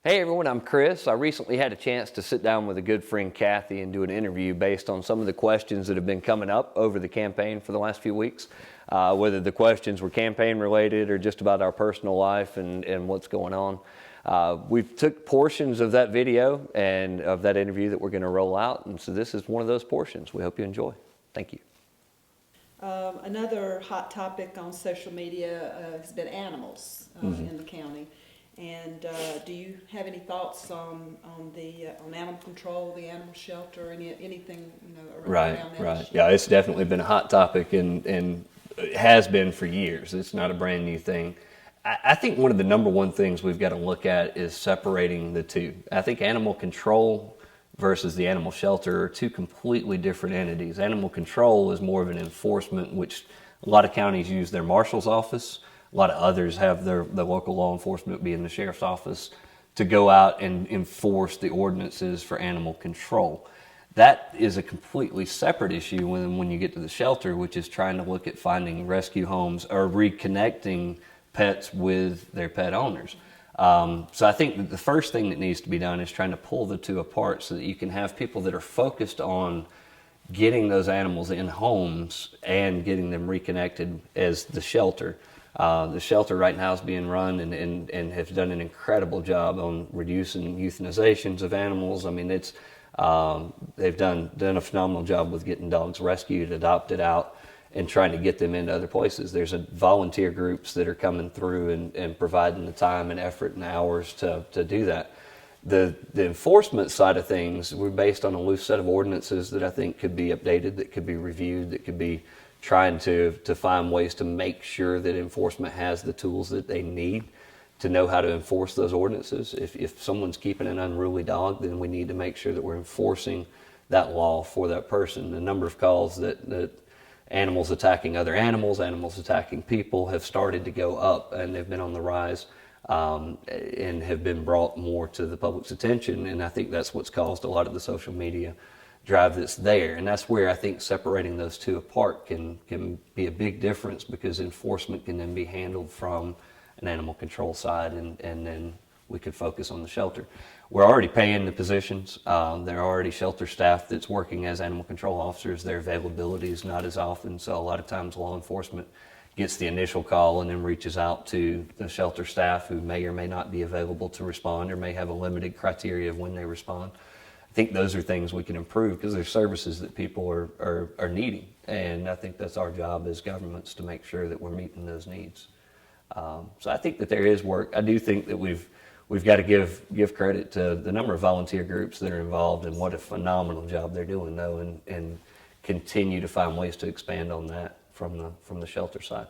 Hey everyone, I'm Chris. I recently had a chance to sit down with a good friend, Kathy, and do an interview based on some of the questions that have been coming up over the campaign for the last few weeks. Whether the questions were campaign related or just about our personal life and what's going on. We've took portions of that video and of that interview that we're going to roll out, and so this is one of those portions. We hope you enjoy. Thank you. Another hot topic on social media has been animals in the county. And do you have any thoughts on animal control, the animal shelter, anything around that Right. issue? Yeah, it's definitely been a hot topic and it has been for years. It's not a brand new thing. I think one of the number one things we've got to look at is separating the two. I think animal control versus the animal shelter are two completely different entities. Animal control is more of an enforcement, which a lot of counties use their marshal's office. A lot of others have the local law enforcement, being the sheriff's office, to go out and enforce the ordinances for animal control. That is a completely separate issue when you get to the shelter, which is trying to look at finding rescue homes or reconnecting pets with their pet owners. So I think that the first thing that needs to be done is trying to pull the two apart so that you can have people that are focused on getting those animals in homes and getting them reconnected as the shelter. The shelter right now is being run and has done an incredible job on reducing euthanizations of animals. I mean, they've done a phenomenal job with getting dogs rescued, adopted out, and trying to get them into other places. There's volunteer groups that are coming through and providing the time and effort and hours to do that. The enforcement side of things, we're based on a loose set of ordinances that I think could be updated, that could be reviewed, that could be trying to find ways to make sure that enforcement has the tools that they need to know how to enforce those ordinances. If someone's keeping an unruly dog, then we need to make sure that we're enforcing that law for that person. The number of calls that animals attacking other animals, animals attacking people have started to go up, and they've been on the rise and have been brought more to the public's attention. And I think that's what's caused a lot of the social media drive that's there. And that's where I think separating those two apart can be a big difference, because enforcement can then be handled from an animal control side, and then we could focus on the shelter. We're already paying the positions. There are already shelter staff that's working as animal control officers. Their availability is not as often, so a lot of times law enforcement gets the initial call and then reaches out to the shelter staff, who may or may not be available to respond or may have a limited criteria of when they respond. I think those are things we can improve, because there's services that people are needing, and I think that's our job as governments to make sure that we're meeting those needs. So I think that there is work. I do think that we've got to give credit to the number of volunteer groups that are involved, and what a phenomenal job they're doing, though, and continue to find ways to expand on that from the shelter side.